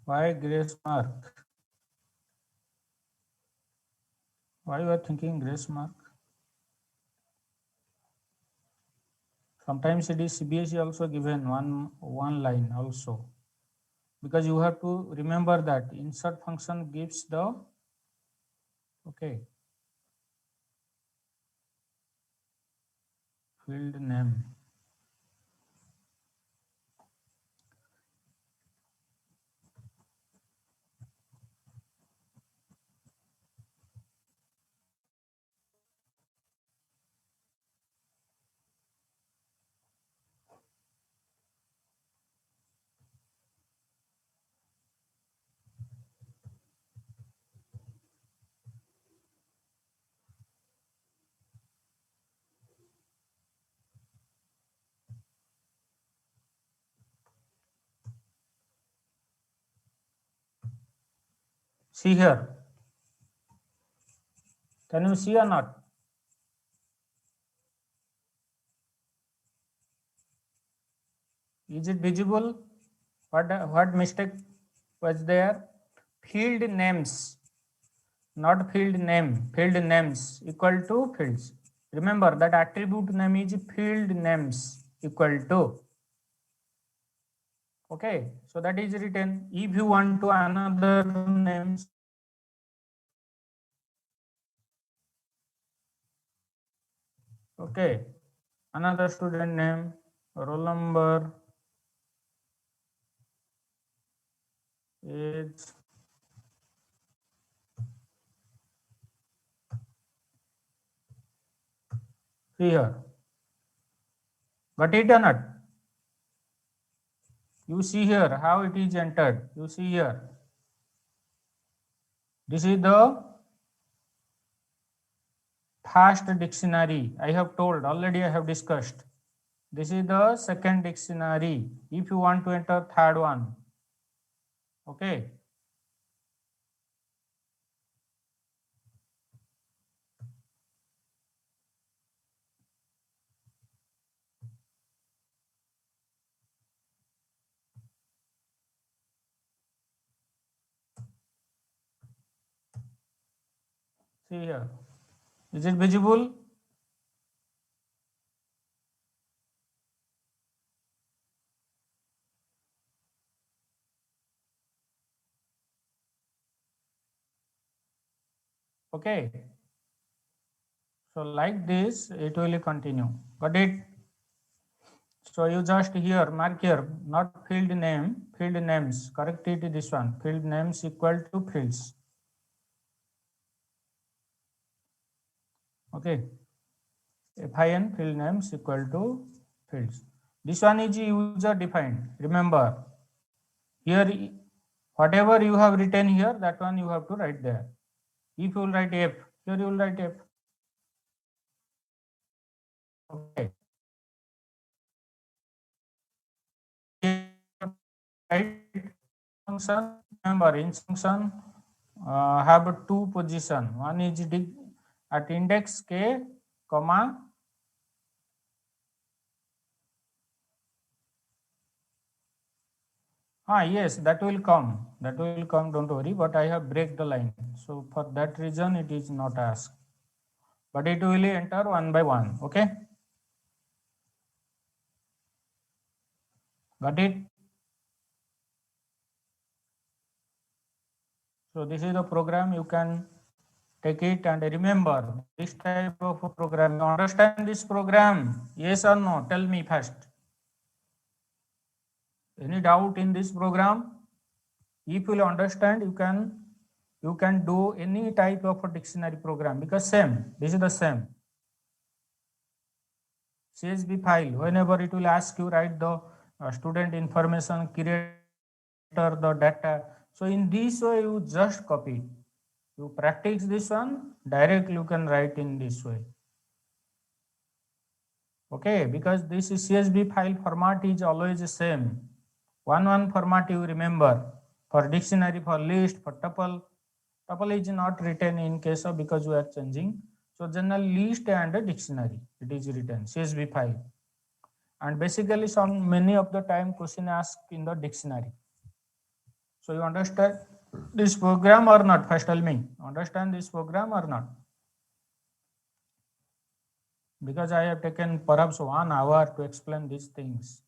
why grace mark? Why you are thinking grace mark? Sometimes it is CBSE also given one line also, because you have to remember that insert function gives the, okay, field name. See here. Can you see or not? Is it visible? What mistake was there? Field names, not field name. Field names equal to fields. Remember that attribute name is field names equal to. Okay, so that is written. If you want to another names, okay, another student name, roll number, age, see here. Got it or not? You see here how it is entered. You see here. This is the first dictionary. I have told already, I have discussed. This is the second dictionary. If you want to enter third one, okay. See here. Is it visible? Okay, so like this it will continue. Got it? So you just here mark here, not field name, field names. Correct it, this one. Field names equal to fields. Okay. FIN field names equal to fields. This one is user defined. Remember, here whatever you have written here, that one you have to write there. If you will write F, here you will write F. Okay. Right function. Remember, in function have two position. One is at index k, comma. Yes, that will come. That will come. Don't worry. But I have break the line. So for that reason, it is not asked. But it will enter one by one. Okay. Got it? So this is the program. You can take it and remember this type of a program. You understand this program? Yes or no? Tell me first. Any doubt in this program? If you understand, you can do any type of a dictionary program because same. This is the same. CSV file. Whenever it will ask you write the student information, creator the data. So in this way, you just copy. You practice this one, directly you can write in this way. Okay, because this CSV file format is always the same. One format you remember for dictionary, for list, for tuple. Tuple is not written in case of because we are changing. So general list and a dictionary it is written CSV file. And basically some many of the time question asked in the dictionary. So you understand this program or not? First tell me, understand this program or not? Because I have taken perhaps 1 hour to explain these things.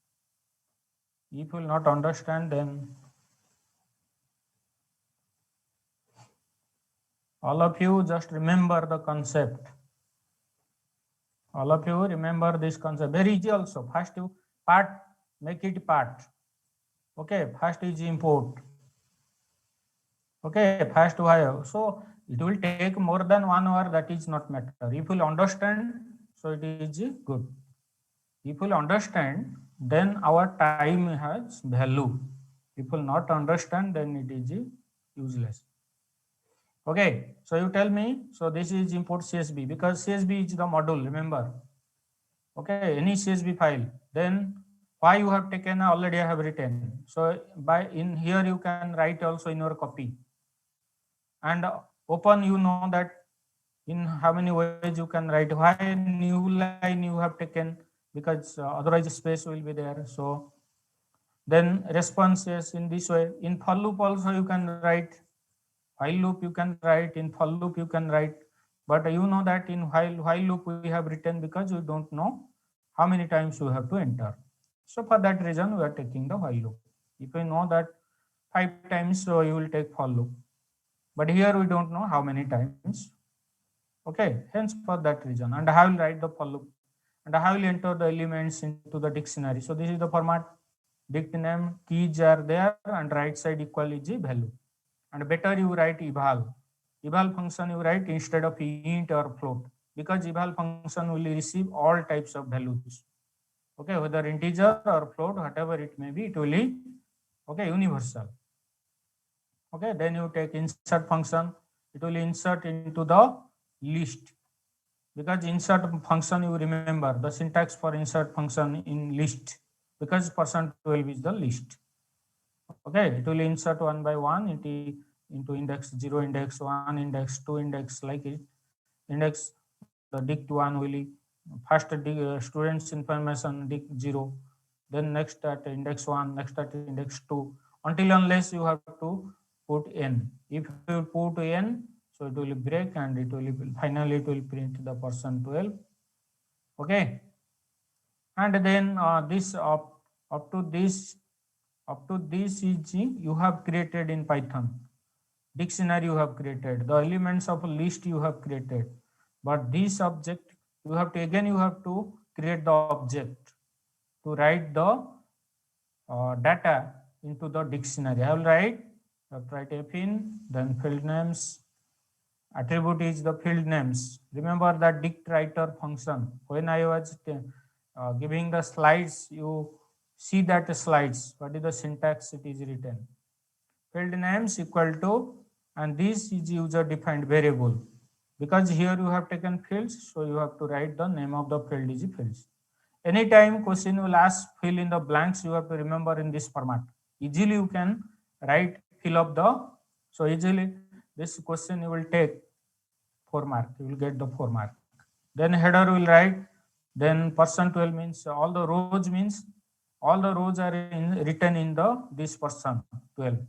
If you will not understand, then all of you just remember the concept. All of you remember this concept. Very easy also. First you make it part. Okay, first is import. Okay, first wire. So it will take more than 1 hour, that is not matter. If you will understand, so it is good. If you will understand, then our time has value. If you will not understand, then it is useless. Okay, so you tell me, so this is import CSV because CSV is the module, remember. Okay, any CSV file, then why you have taken already I have written. So by in here you can write also in your copy. And open, you know that in how many ways you can write. Why new line you have taken, because otherwise space will be there. So then responses in this way. In for loop also you can write, while loop you can write, in for loop you can write, but you know that in while loop we have written because you don't know how many times you have to enter. So for that reason we are taking the while loop. If you know that 5 times, so you will take for loop, but here we don't know how many times. Okay, hence for that reason. And I will write the for loop and I will enter the elements into the dictionary. So this is the format. Dict name, keys are there, and right side equal is the value. And better you write eval. Eval function you write instead of int or float, because eval function will receive all types of values. Okay, whether integer or float, whatever it may be, it will be okay, universal. Okay, then you take insert function, it will insert into the list, because insert function you remember the syntax for insert function in list, because %12 is the list. Okay, it will insert one by one into index 0, index 1, index 2, index like it. Index the dict 1 will first students information dict 0, then next at index 1, next at index 2, until unless you have to put n. If you put n, so it will break and it will finally it will print the %12. Okay, and then this up to this is you have created in Python. dictionary you have created, the elements of a list you have created, but this object you have to again you have to create the object to write the data into the dictionary. I will write f in, then field names. Attribute is the field names. Remember that dict writer function. When I was giving the slides, you see that slides. What is the syntax? It is written. Field names equal to, and this is user defined variable. Because here you have taken fields, so you have to write the name of the field is fields. Anytime question will ask fill in the blanks, you have to remember in this format. Easily you can write fill up the, so easily this question you will take 4 mark, you will get the 4 mark. Then header will write, then %12 means all the rows means all the rows are written in the this %12.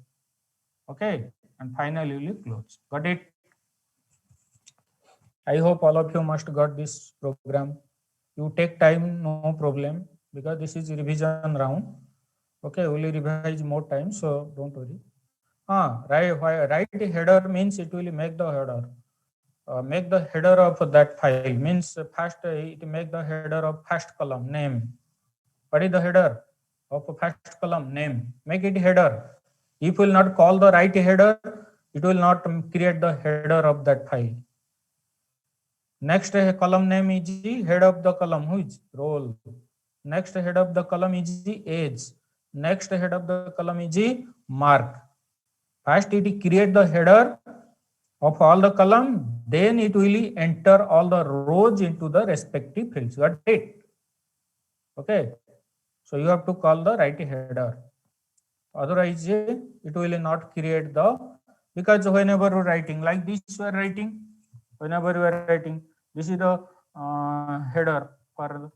Okay, and finally you will close. Got it? I hope all of you must got this program. You take time, no problem, because this is revision round. Okay, we will revise more time, so don't worry. Right header means it will make the header. Make the header of that file means first it make the header of first column name. What is the header of first column name? Make it header. If will not call the right header, it will not create the header of that file. Next column name is the head of the column, who is role. Next head of the column is the age. Next head of the column is the mark. First it create the header of all the column, then it will enter all the rows into the respective fields. Got it? Okay. So you have to call the right header. Otherwise it will not create the, because whenever you're writing like this, you are writing, whenever you are writing, this is the header for,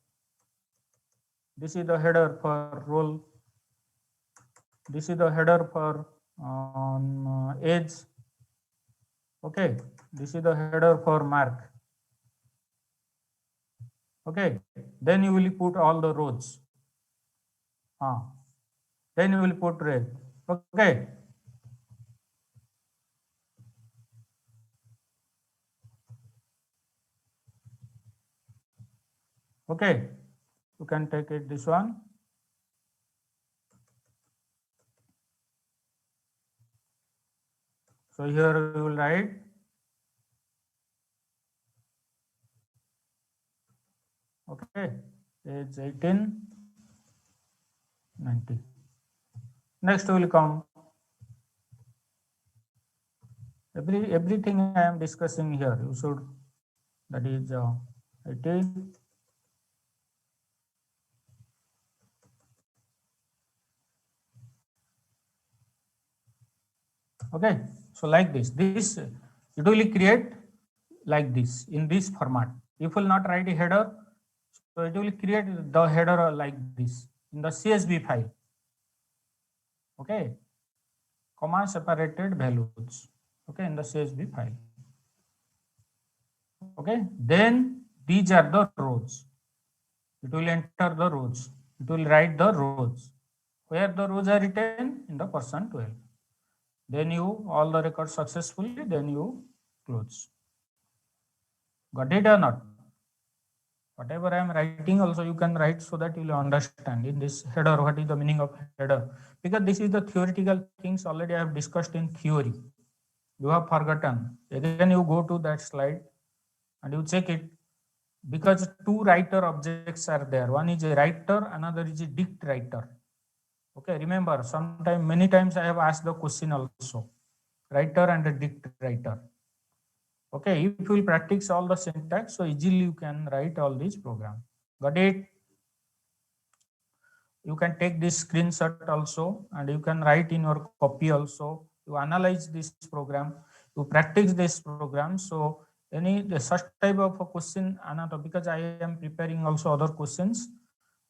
this is the header for role, this is the header for age. Okay, this is the header for mark. Okay, then you will put all the rows. Then you will put red. Okay. Okay, you can take it this one. So here you will write okay, age 18, 90. Next will come everything I am discussing here. You should, that is 18. Okay, so like this it will create like this in this format. If will not write a header, so it will create the header like this in the CSV file. Okay, comma separated values. Okay, in the CSV file. Okay, then these are the rows. It will enter the rows. It will write the rows. Where the rows are written in the %12. Then you all the records successfully. Then you close. Got it or not? Whatever I am writing also you can write so that you will understand in this header what is the meaning of header, because this is the theoretical things already I have discussed in theory. You have forgotten. Again you go to that slide and you check it, because two writer objects are there. One is a writer, another is a dict writer. Okay, remember sometime many times I have asked the question also, writer and a dict writer. Okay, if you will practice all the syntax, so easily you can write all these program. Got it? You can take this screenshot also and you can write in your copy also. You analyze this program, you practice this program. So any such type of a question, another, because I am preparing also other questions,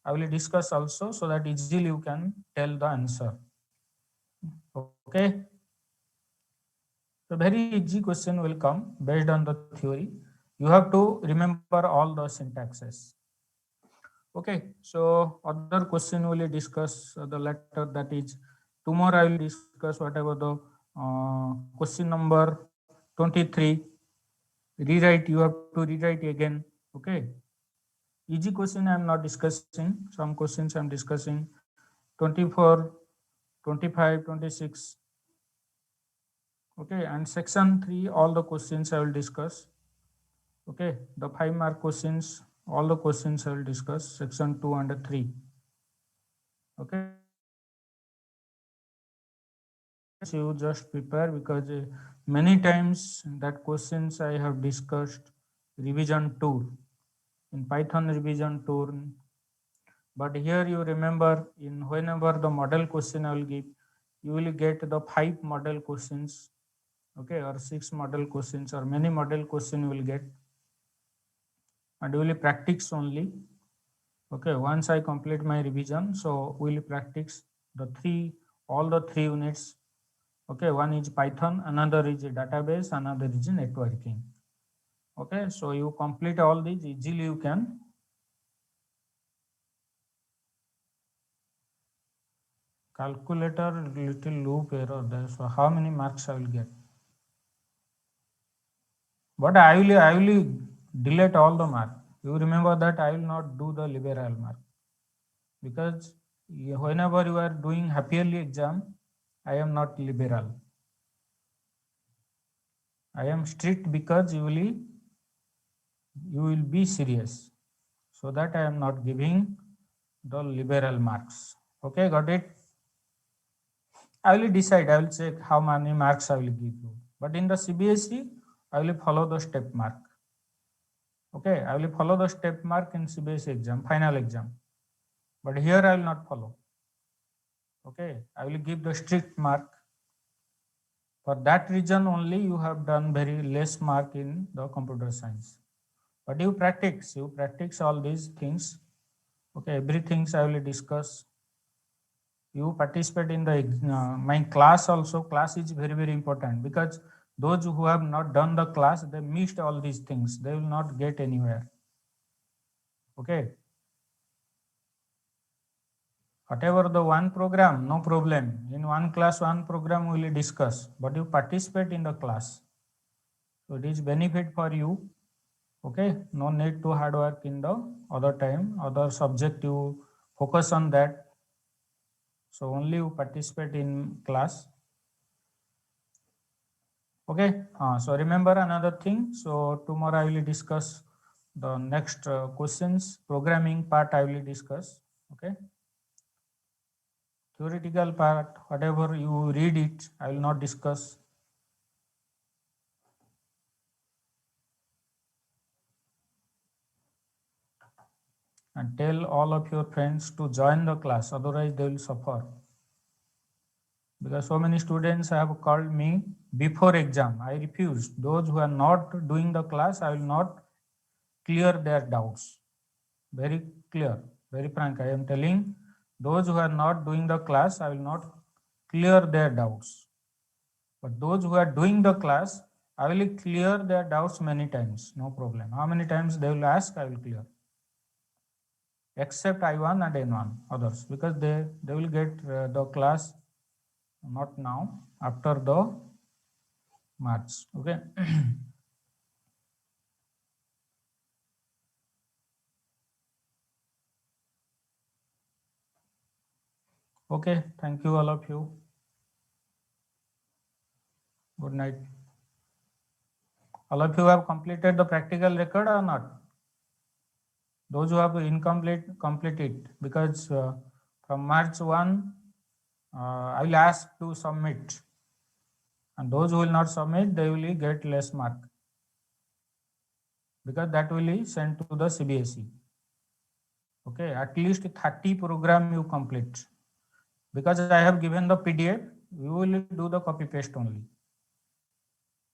I will discuss also so that easily you can tell the answer. Okay. So very easy question will come based on the theory. You have to remember all the syntaxes. Okay, so other question will discuss the later, that is tomorrow I will discuss whatever the Question number 23. Rewrite, you have to rewrite again. Okay. Easy question I am not discussing. Some questions I am discussing. 24, 25, 26. Okay. And section 3, all the questions I will discuss. Okay. The 5-mark questions, all the questions I will discuss. Section 2 and 3. Okay. You just prepare, because many times that questions I have discussed revision tour, in Python revision tour. But here you remember, in whenever the model question I will give, you will get the 5 model questions, okay, or 6 model questions, or many model question you will get, and you will practice only. Okay, once I complete my revision, so we will practice all the three units. Okay, one is Python, another is database, another is networking. Okay, so you complete all these easily, you can. Calculator little loop error there. So how many marks I will get? But I will delete all the mark. You remember that I will not do the liberal mark, because whenever you are doing half yearly exam, I am not liberal. I am strict, because you will be serious. So that I am not giving the liberal marks. Okay, got it? I will decide, I will check how many marks I will give you. But in the CBSE, I will follow the step mark. Okay, I will follow the step mark in CBSE exam, final exam. But here I will not follow. Okay, I will give the strict mark. For that reason only you have done very less mark in the computer science. But you practice all these things. Okay, everything I will discuss. You participate in the my class also. Class is very, very important, because those who have not done the class, they missed all these things. They will not get anywhere. Okay. Whatever the one program, no problem. In one class, one program we will discuss, but you participate in the class. So it is benefit for you. Okay. No need to hard work in the other time, other subject you focus on that. So only you participate in class. Okay. So remember another thing. So tomorrow I will discuss the next questions. Programming part I will discuss. Okay. Theoretical part, whatever you read it, I will not discuss. And tell all of your friends to join the class, otherwise they will suffer. Because so many students have called me before exam. I refused. Those who are not doing the class, I will not clear their doubts. Very clear, very frank. I am telling, those who are not doing the class, I will not clear their doubts. But those who are doing the class, I will clear their doubts many times. No problem. How many times they will ask, I will clear. Except I1 and N1, others, because they will get the class not now, after the March. Okay. Okay, thank you all of you. Good night. All of you have completed the practical record or not? Those who have incomplete, complete it, because from March 1, I will ask to submit, and those who will not submit, they will get less mark, because that will be sent to the CBSE. Okay, at least 30 program you complete, because I have given the PDF, you will do the copy paste only.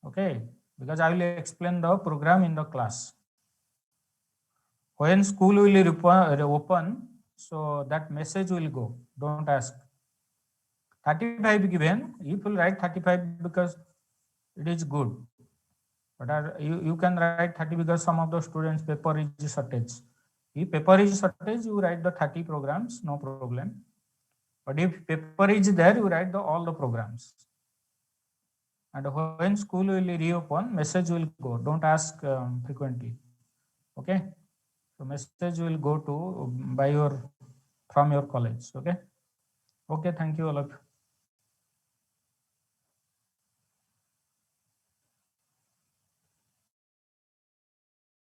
Okay, because I will explain the program in the class. When school will open, so that message will go. Don't ask. 35 given, you will write 35 because it is good. But you can write 30 because some of the students paper is shortage. If paper is shortage, you write the 30 programs, no problem. But if paper is there, you write all the programs. and when school will reopen, message will go. Don't ask frequently. Okay, so message will go to by your from your college. Okay, okay. Thank you all of you.